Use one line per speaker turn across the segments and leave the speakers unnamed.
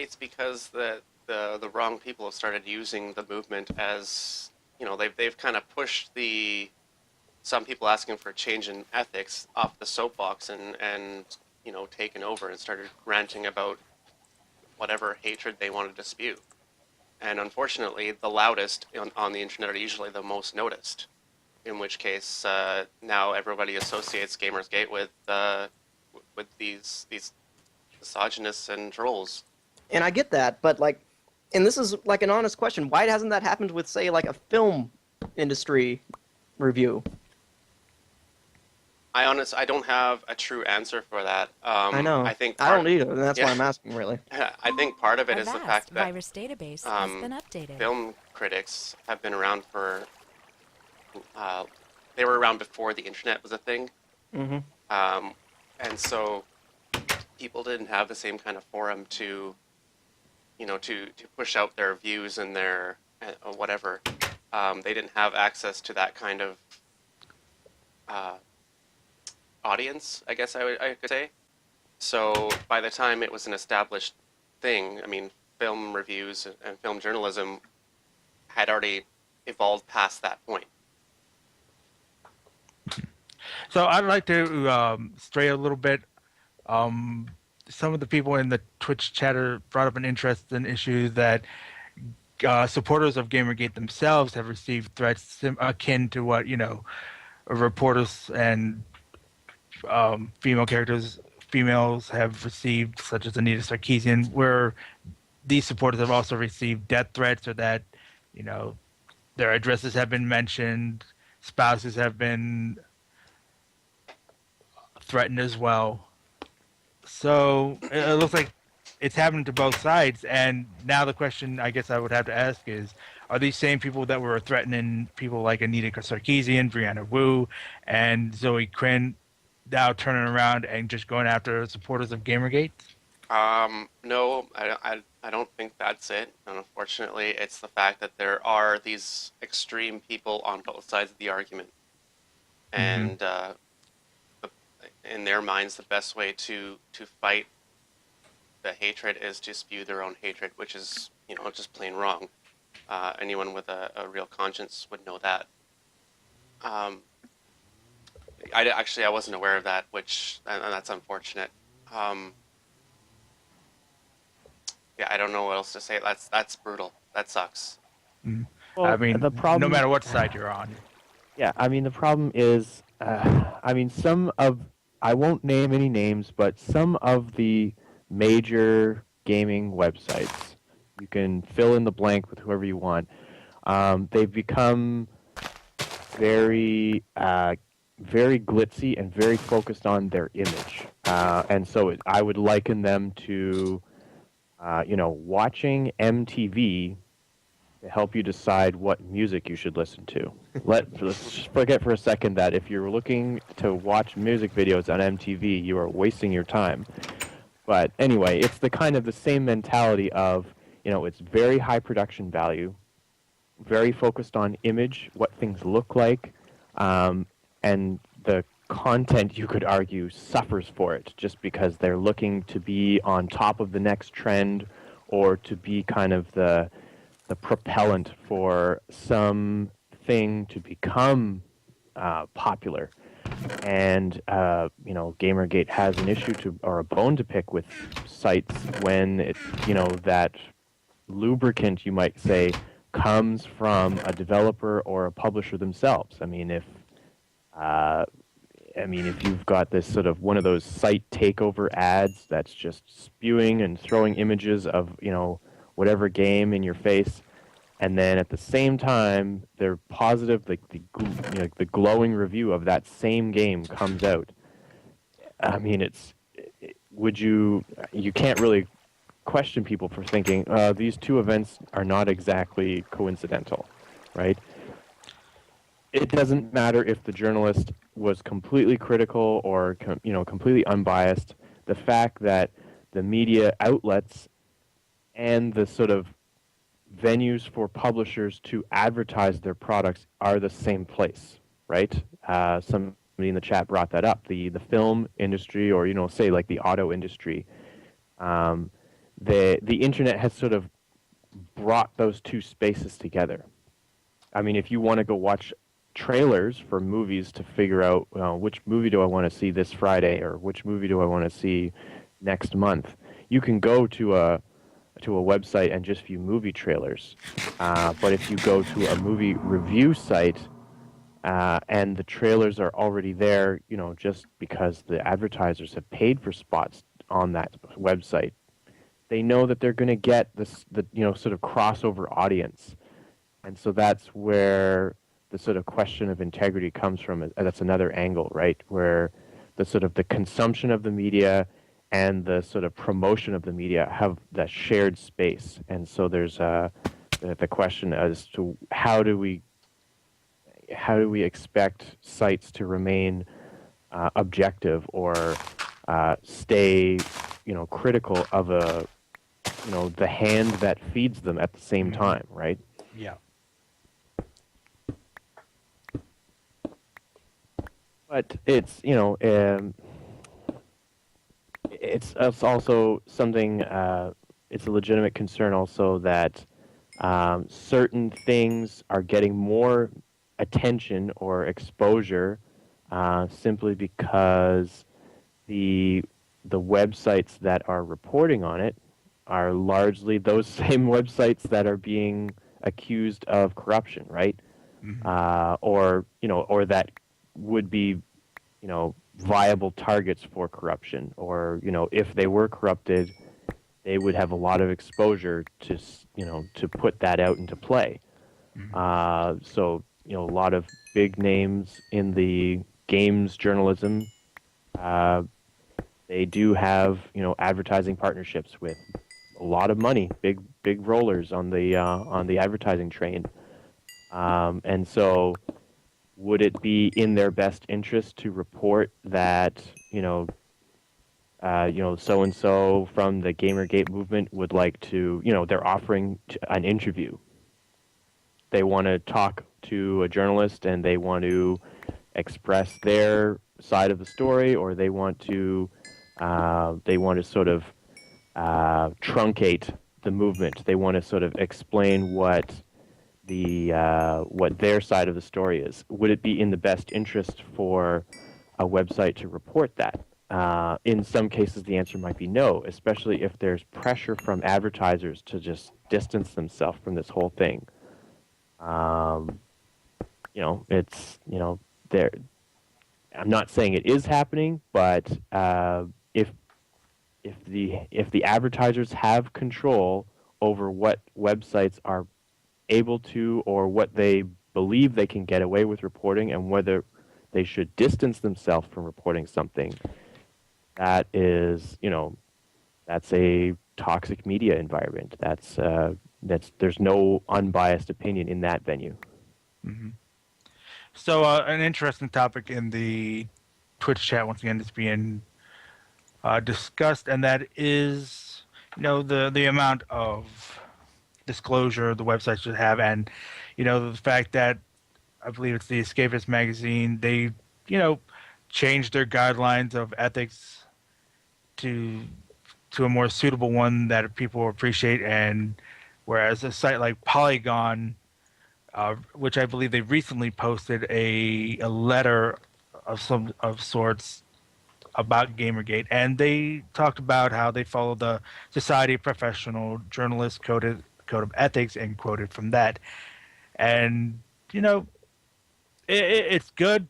it's because the wrong people have started using the movement as, they've kind of pushed some people asking for a change in ethics off the soapbox and taken over and started ranting about whatever hatred they wanted to spew. And unfortunately, the loudest on the internet are usually the most noticed. In which case, now everybody associates GamerGate with these misogynists and trolls.
And I get that, but and this is an honest question. Why hasn't that happened with, say, a film industry review?
I don't have a true answer for that.
I know. I don't either, and that's why I'm asking, really.
I think part of it is the fact that
virus database has been updated.
Film critics have been around for. They were around before the internet was a thing.
Mm-hmm.
And so people didn't have the same kind of forum to push out their views and their whatever. They didn't have access to that kind of audience, I guess I could say. So by the time it was an established thing, I mean, film reviews and film journalism had already evolved past that point.
So I'd like to stray a little bit. Some of the people in the Twitch chatter brought up an interesting issue that supporters of GamerGate themselves have received threats akin to what, reporters and females have received, such as Anita Sarkeesian, where these supporters have also received death threats, or that, their addresses have been mentioned, spouses have been threatened as well. So it looks like it's happening to both sides. And now the question I guess I would have to ask is, are these same people that were threatening people like Anita Sarkeesian, Brianna Wu, and Zoe Quinn now turning around and just going after supporters of GamerGate?
No, I don't think that's it. And unfortunately, it's the fact that there are these extreme people on both sides of the argument. And in their minds, the best way to fight the hatred is to spew their own hatred, which is, just plain wrong. Anyone with a real conscience would know that. I wasn't aware of that, and that's unfortunate. Yeah, I don't know what else to say. That's brutal. That sucks.
Well,
I mean,
the problem,
no matter what side you're on.
Yeah, I mean, the problem is, I won't name any names, but some of the major gaming websites, you can fill in the blank with whoever you want, they've become very glitzy and very focused on their image. And so I would liken them to, watching MTV to help you decide what music you should listen to. Let's just forget for a second that if you're looking to watch music videos on MTV, you are wasting your time. But anyway, it's the same mentality of, it's very high production value, very focused on image, what things look like, and the content, you could argue, suffers for it just because they're looking to be on top of the next trend or to be kind of the propellant for something to become popular. And, GamerGate has an issue or a bone to pick with sites when it's, that lubricant, you might say, comes from a developer or a publisher themselves. I mean, if you've got this sort of one of those site takeover ads that's just spewing and throwing images of, whatever game in your face, and then at the same time they're positive, like the glowing review of that same game comes out. I mean, you can't really question people for thinking these two events are not exactly coincidental, right? It doesn't matter if the journalist was completely critical or completely unbiased. The fact that the media outlets and the sort of venues for publishers to advertise their products are the same place, right? Somebody in the chat brought that up. The film industry, or say like the auto industry, the internet has sort of brought those two spaces together. I mean, if you want to go watch trailers for movies to figure out which movie do I want to see this Friday or which movie do I want to see next month, you can go to a website and just view movie trailers. But if you go to a movie review site and the trailers are already there, just because the advertisers have paid for spots on that website, they know that they're going to get the sort of crossover audience. And so that's where the sort of question of integrity comes from. That's another angle, right? Where the sort of the consumption of the media and the sort of promotion of the media have that shared space. And so there's the question as to how do we expect sites to remain objective or stay, critical of the hand that feeds them at the same time, right?
Yeah.
But it's it's also something. It's a legitimate concern also that certain things are getting more attention or exposure simply because the websites that are reporting on it are largely those same websites that are being accused of corruption, right? Or that would be, viable targets for corruption, or if they were corrupted, they would have a lot of exposure to to put that out into play. So a lot of big names in the games journalism, they do have advertising partnerships with a lot of money, big rollers on the advertising train, and so would it be in their best interest to report that so and so from the GamerGate movement would like to they're offering an interview. They want to talk to a journalist and they want to express their side of the story, or they want to sort of truncate the movement. They want to sort of explain what their side of the story is. Would it be in the best interest for a website to report that? In some cases, the answer might be no, especially if there's pressure from advertisers to just distance themselves from this whole thing. It's there. I'm not saying it is happening, but if the advertisers have control over what websites are able to, or what they believe they can get away with reporting, and whether they should distance themselves from reporting something, that is, that's a toxic media environment. That's there's no unbiased opinion in that venue.
So an interesting topic in the Twitch chat once again is being discussed, and that is the amount of disclosure the website should have, and the fact that I believe it's the Escapist magazine, they changed their guidelines of ethics to a more suitable one that people appreciate, and whereas a site like Polygon, which I believe they recently posted a letter of sorts about GamerGate, and they talked about how they follow the Society of Professional Journalists Code of Ethics and quoted from that. And it's good,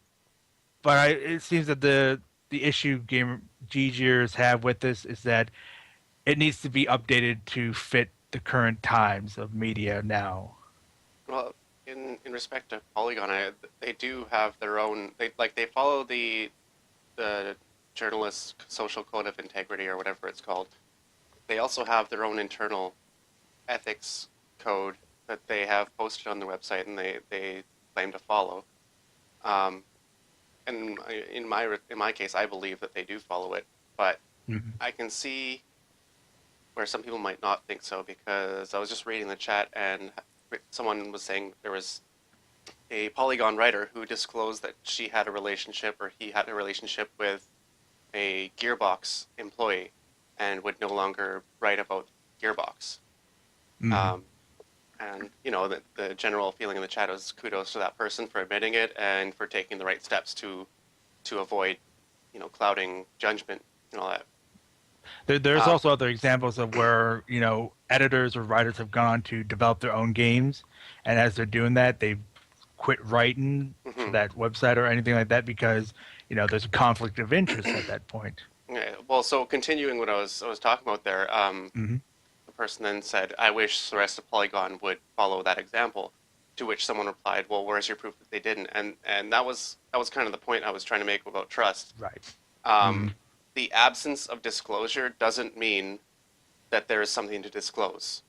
but it seems that the issue GGers have with this is that it needs to be updated to fit the current times of media now.
Well, in respect to Polygon, they do have their own. They follow the journalist social code of integrity, or whatever it's called. They also have their own internal ethics code that they have posted on their website, and they claim to follow. And in my case, I believe that they do follow it, but I can see where some people might not think so, because I was just reading the chat and someone was saying there was a Polygon writer who disclosed that she had a relationship, or he had a relationship with a Gearbox employee, and would no longer write about Gearbox.
Mhm.
And the general feeling in the chat is kudos to that person for admitting it and for taking the right steps to avoid clouding judgment and all that.
There's
Um,
also other examples of where, editors or writers have gone on to develop their own games, and as they're doing that, they quit writing for
mhm.
that website or anything like that because, there's a conflict of interest at that point.
Yeah, well, so continuing what I was talking about there,
Hmm.
the person then said, "I wish the rest of Polygon would follow that example." To which someone replied, "Well, where's your proof that they didn't?" And that was kind of the point I was trying to make about trust.
Right. Hmm.
Um, the absence of disclosure doesn't mean that there is something to disclose.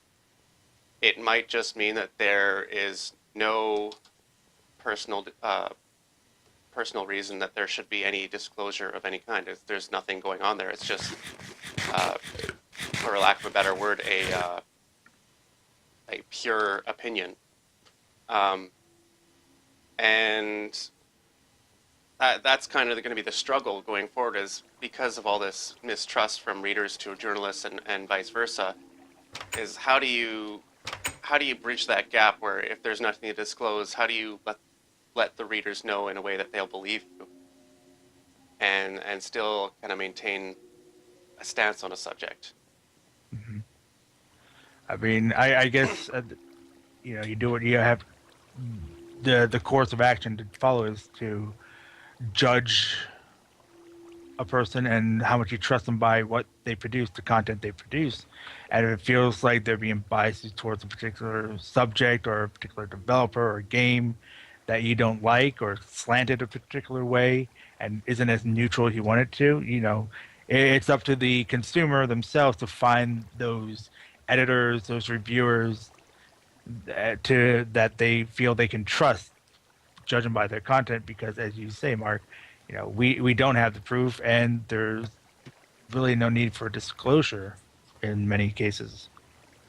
It might just mean that there is no personal personal reason that there should be any disclosure of any kind. There's nothing going on there. It's just, for lack of a better word, a pure opinion. Um, and that's kind of going to be the struggle going forward, is because of all this mistrust from readers to journalists and vice versa, is how do you bridge that gap where if there's nothing to disclose, how do you let the readers know in a way that they'll believe you and still kind of maintain a stance on a subject?
Hmm. I mean, I guess, you do what you have. The course of action to follow is to judge a person and how much you trust them by what they produce, the content they produce. And if it feels like they're being biased towards a particular subject or a particular developer or game that you don't like, or slanted a particular way and isn't as neutral as you want it to, it's up to the consumer themselves to find those editors, those reviewers, that they feel they can trust, judging by their content, because as you say, Mark, we don't have the proof, and there's really no need for disclosure in many cases.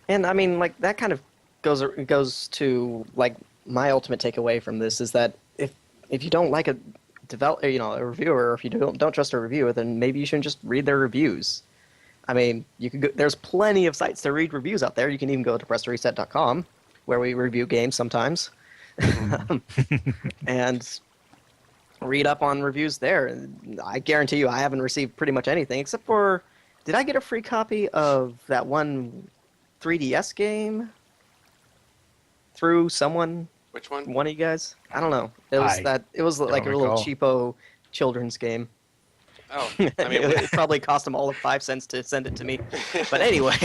And I mean, like that kind of goes to like my ultimate takeaway from this is that if you don't like a reviewer, or if you don't trust a reviewer, then maybe you shouldn't just read their reviews. I mean, there's plenty of sites to read reviews out there. You can even go to pressreset.com, where we review games sometimes, and read up on reviews there. I guarantee you, I haven't received pretty much anything except for, did I get a free copy of that one 3DS game through someone?
Which one?
One of you guys? I don't know. It was like a little
recall.
cheapo children's game.
Oh, I mean,
It probably cost them all of 5 cents to send it to me. But anyway,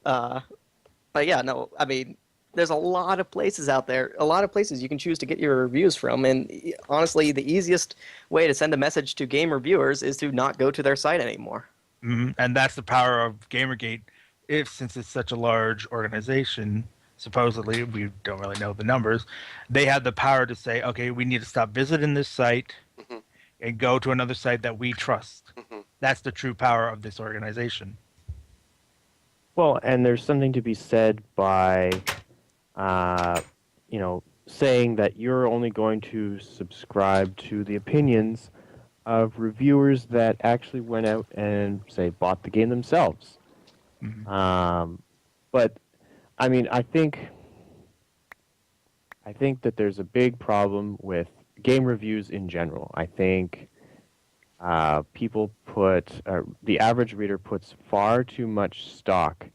but yeah, no, I mean, there's a lot of places out there, a lot of places you can choose to get your reviews from, and honestly, the easiest way to send a message to game reviewers is to not go to their site anymore.
Hmm. And that's the power of GamerGate. Since it's such a large organization, supposedly, we don't really know the numbers, they have the power to say, okay, we need to stop visiting this site
mhm,
and go to another site that we trust.
mhm.
That's the true power of this organization.
Well, and there's something to be said by, saying that you're only going to subscribe to the opinions of reviewers that actually went out and, say, bought the game themselves.
Mhm.
But, I mean, I think that there's a big problem with game reviews in general. I think the average reader puts far too much stock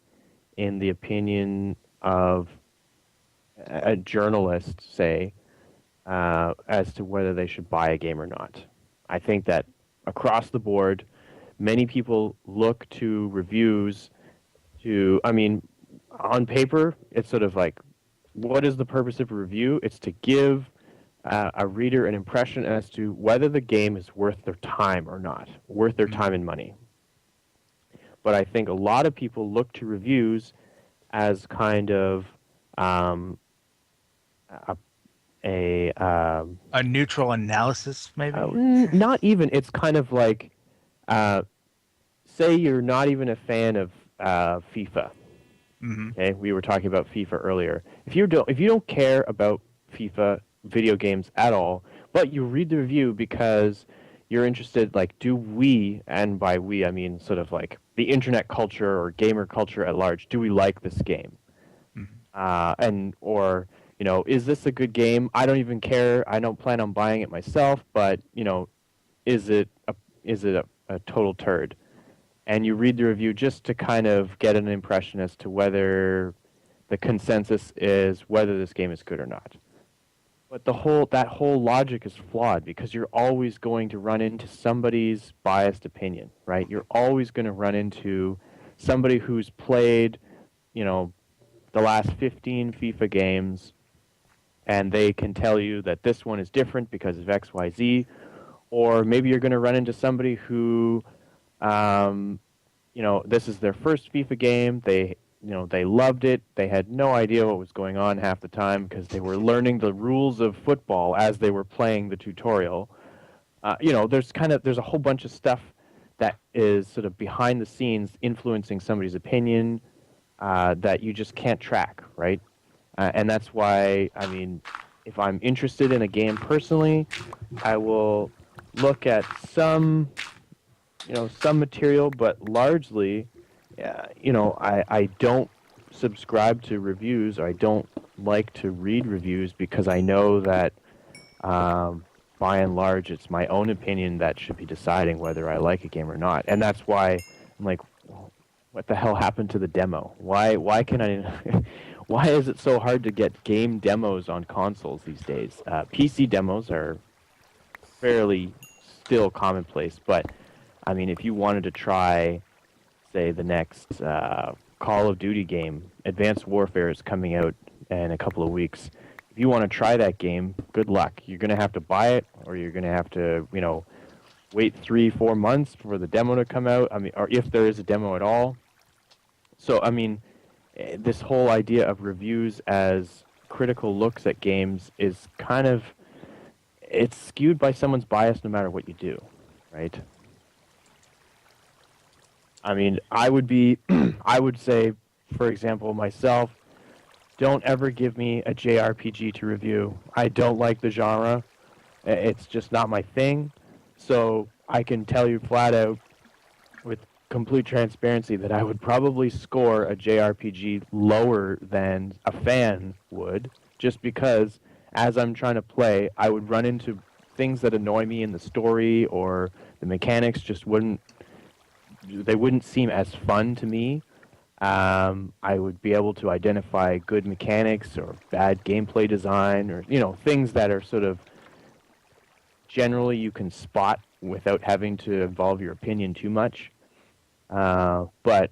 in the opinion of a journalist, say, as to whether they should buy a game or not. I think that across the board, many people look to reviews on paper, it's sort of like, what is the purpose of a review? It's to give a reader an impression as to whether the game is worth their time or not, worth their time and money. But I think a lot of people look to reviews as kind of
A neutral analysis, maybe?
not even. It's kind of like, say you're not even a fan of FIFA.
Mm-hmm.
Okay, we were talking about FIFA earlier. If you don't care about FIFA video games at all, but you read the review because you're interested, like, do we, and by we I mean sort of like the internet culture or gamer culture at large. Do we like this game? Or is this a good game? I don't even care. I don't plan on buying it myself, but is it a total turd? And you read the review just to kind of get an impression as to whether the consensus is whether this game is good or not. But that whole logic is flawed because you're always going to run into somebody's biased opinion, right? You're always going to run into somebody who's played, the last 15 FIFA games, and they can tell you that this one is different because of X, Y, Z. Or maybe you're going to run into somebody who, this is their first FIFA game. They loved it. They had no idea what was going on half the time because they were learning the rules of football as they were playing the tutorial. There's a whole bunch of stuff that is sort of behind the scenes influencing somebody's opinion that you just can't track, right? And that's why, if I'm interested in a game personally, I will look at some material, but largely, I don't subscribe to reviews, or I don't like to read reviews because I know that, by and large, it's my own opinion that should be deciding whether I like a game or not. And that's why I'm like, what the hell happened to the demo? Why can I? Why is it so hard to get game demos on consoles these days? PC demos are fairly still commonplace, but if you wanted to try, say, the next Call of Duty game, Advanced Warfare is coming out in a couple of weeks. If you want to try that game, good luck. You're going to have to buy it, or you're going to have to, wait 3-4 months for the demo to come out. Or if there is a demo at all. So, this whole idea of reviews as critical looks at games is it's skewed by someone's bias no matter what you do, right? I would say, for example, myself, don't ever give me a JRPG to review. I don't like the genre. It's just not my thing. So I can tell you flat out with complete transparency that I would probably score a JRPG lower than a fan would, just because as I'm trying to play, I would run into things that annoy me in the story, or the mechanics just wouldn't seem as fun to me. I would be able to identify good mechanics or bad gameplay design, or things that are sort of generally you can spot without having to involve your opinion too much. But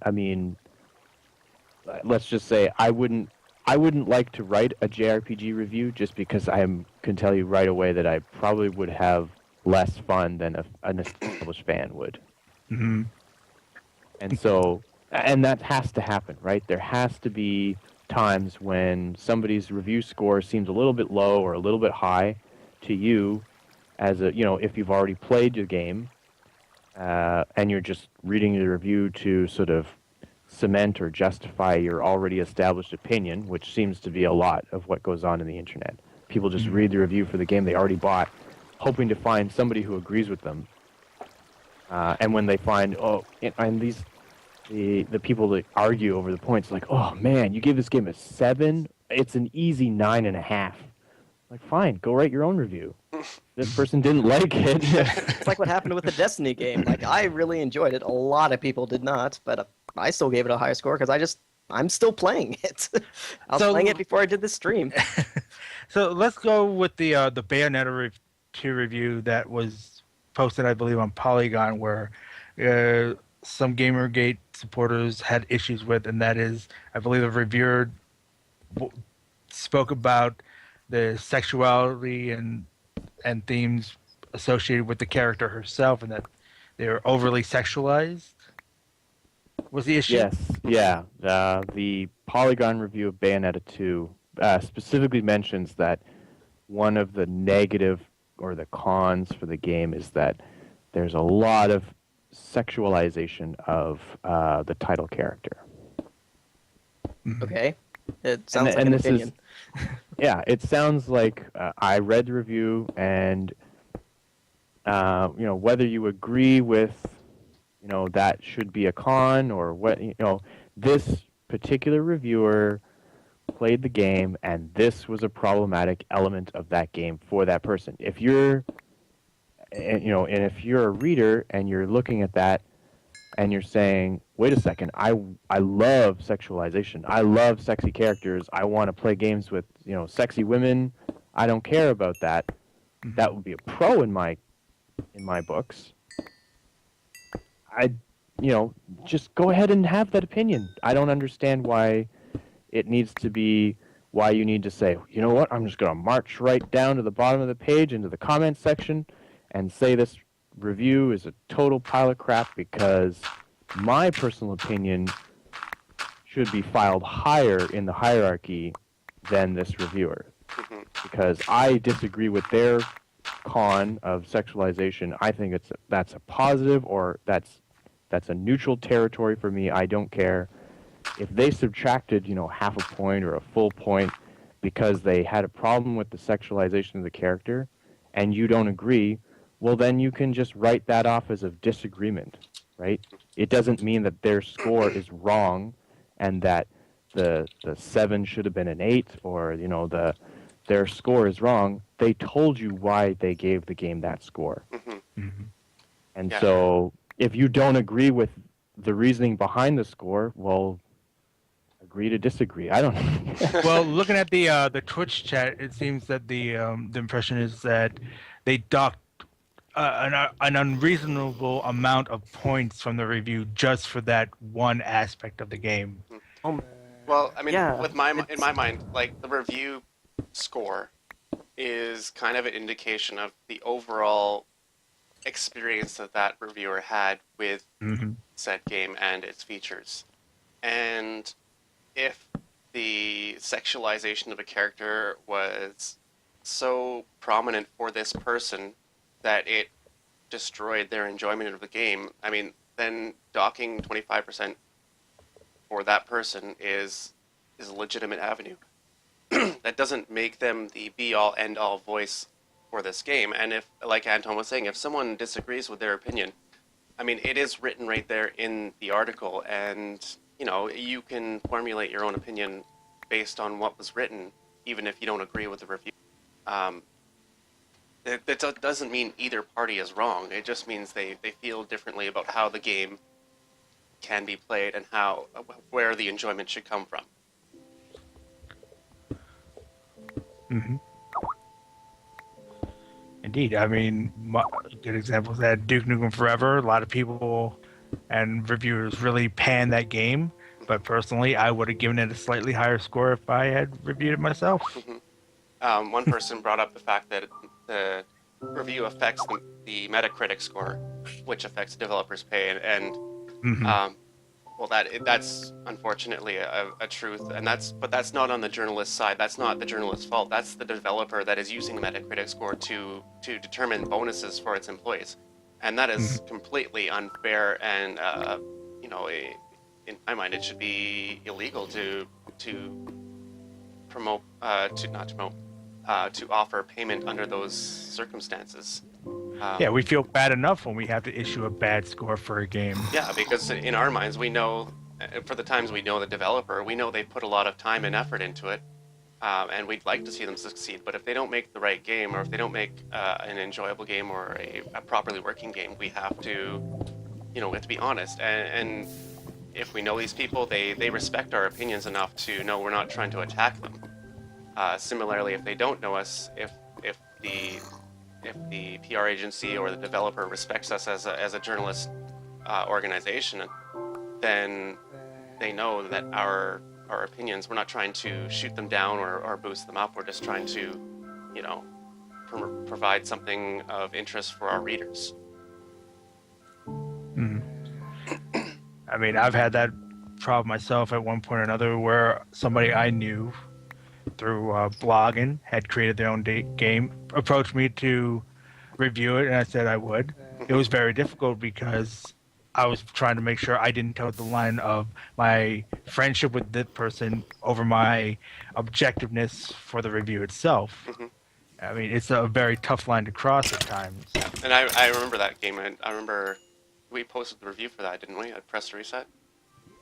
let's just say I wouldn't like to write a JRPG review just because I can tell you right away that I probably would have less fun than an established fan would.
Mm-hmm.
And that has to happen, right? There has to be times when somebody's review score seems a little bit low or a little bit high to you, as if you've already played your game, and you're just reading the review to sort of cement or justify your already established opinion, which seems to be a lot of what goes on in the internet. People just read the review for the game they already bought, hoping to find somebody who agrees with them. And when they find, the people that argue over the points, like, oh man, you gave this game a 7? It's an easy 9.5. Like, fine, go write your own review. This person didn't like it.
It's like what happened with the Destiny game. Like, I really enjoyed it. A lot of people did not, but I still gave it a high score because I'm still playing it. I was playing it before I did this stream.
So let's go with the Bayonetta 2 review that was posted, I believe, on Polygon, where some GamerGate supporters had issues with, and that is, I believe the reviewer spoke about the sexuality and themes associated with the character herself, and that they were overly sexualized. Was the issue?
Yes, yeah. The Polygon review of Bayonetta 2 specifically mentions that one of the negative or the cons for the game is that there's a lot of sexualization of the title character.
Okay. It sounds like an opinion.
Yeah, it sounds like I read the review, and whether you agree with that should be a con, or what, this particular reviewer played the game and this was a problematic element of that game for that person. If you're, and if you're a reader and you're looking at that and you're saying, wait a second, I love sexualization. I love sexy characters. I want to play games with, sexy women. I don't care about that. That would be a pro in my books. I, just go ahead and have that opinion. I don't understand why it needs to be, why you need to say, you know what, I'm just going to march right down to the bottom of the page into the comments section and say this review is a total pile of crap because my personal opinion should be filed higher in the hierarchy than this reviewer. Because I disagree with their con of sexualization. I think that's a positive, or that's a neutral territory for me. I don't care. If they subtracted, half a point or a full point because they had a problem with the sexualization of the character and you don't agree, well, then you can just write that off as a disagreement, right? It doesn't mean that their score is wrong and that the 7 should have been an 8, or, their score is wrong. They told you why they gave the game that score. And so if you don't agree with the reasoning behind the score, well, agree to disagree. I don't know.
Well, looking at the Twitch chat, it seems that the impression is that they docked an unreasonable amount of points from the review just for that one aspect of the game.
Well, I mean,
Yeah,
in my mind, like, the review score is kind of an indication of the overall experience that that reviewer had with said game and its features. And if the sexualization of a character was so prominent for this person that it destroyed their enjoyment of the game, I mean, then docking 25% for that person is a legitimate avenue. That doesn't make them the be-all, end-all voice for this game. And if, like Anton was saying, if someone disagrees with their opinion, I mean, it is written right there in the article, and, you can formulate your own opinion based on what was written, even if you don't agree with the review. That doesn't mean either party is wrong. It just means they feel differently about how the game can be played and where the enjoyment should come from.
Indeed. I mean, good example is that Duke Nukem Forever. A lot of people and reviewers really pan that game, but personally, I would have given it a slightly higher score if I had reviewed it myself.
One person brought up the fact that the review affects the Metacritic score, which affects developers' pay, and well, that's unfortunately a truth, but that's not on the journalist's side. That's not the journalist's fault. That's the developer that is using the Metacritic score to determine bonuses for its employees, and that is completely unfair. And in my mind, it should be illegal to promote to offer payment under those circumstances.
Yeah, we feel bad enough when we have to issue a bad score for a game.
Yeah, because in our minds, we know, for the times we know the developer, we know they put a lot of time and effort into it, and we'd like to see them succeed. But if they don't make the right game, or if they don't make an enjoyable game or a properly working game, we have to, we have to be honest. And if we know these people, they respect our opinions enough to know we're not trying to attack them. Similarly, if they don't know us, if the PR agency or the developer respects us as a journalist organization, then they know that our opinions, we're not trying to shoot them down or boost them up. We're just trying to, provide something of interest for our readers.
I mean, I've had that problem myself at one point or another, where somebody I knew through blogging had created their own game, approached me to review it, and I said I would. It was very difficult because I was trying to make sure I didn't toe the line of my friendship with this person over my objectiveness for the review itself. I mean, it's a very tough line to cross at times.
And I remember that game. I remember we posted the review for that, didn't we? At Press Reset.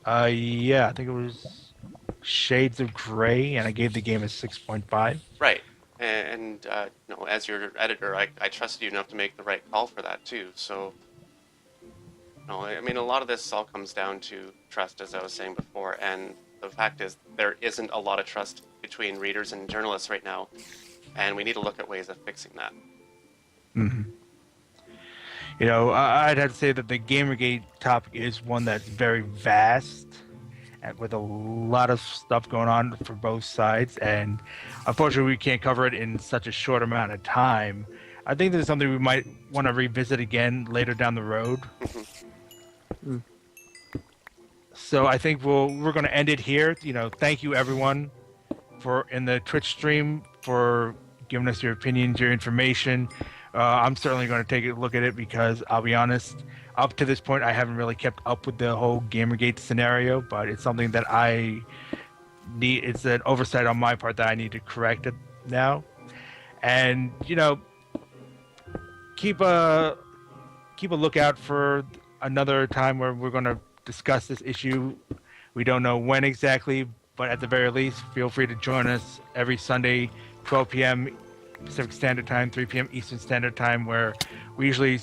Yeah, I think it was Shades of Grey, and I gave the game a 6.5.
Right. And you know, as your editor, I trusted you enough to make the right call for that too. So, no, I mean, a lot of this all comes down to trust, as I was saying before, and the fact is there isn't a lot of trust between readers and journalists right now, and we need to look at ways of fixing that.
Mm-hmm. You know, I'd have to say that the GamerGate topic is one that's very vast, and with a lot of stuff going on for both sides, and unfortunately we can't cover it in such a short amount of time. I think this is something we might want to revisit again later down the road. So I think we're going to end it here. You know, thank you everyone for in the Twitch stream for giving us your opinions, your information. I'm certainly going to take a look at it because I'll be honest, up to this point I haven't really kept up with the whole GamerGate scenario, but it's something that I need. It's an oversight on my part that I need to correct it now. And you know, keep a lookout for another time where we're going to discuss this issue. We don't know when exactly, but at the very least, feel free to join us every Sunday, 12 p.m. Pacific Standard Time, 3 p.m. Eastern Standard Time, where we usually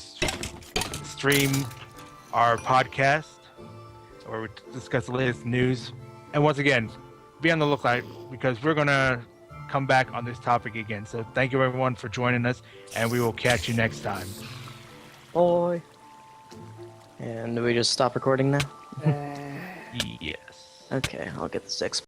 stream our podcast, where we discuss the latest news. And once again, be on the lookout because we're going to come back on this topic again. So thank you everyone for joining us, and we will catch you next time.
Boy. And do we just stop recording now?
Yes.
Okay, I'll get the 6.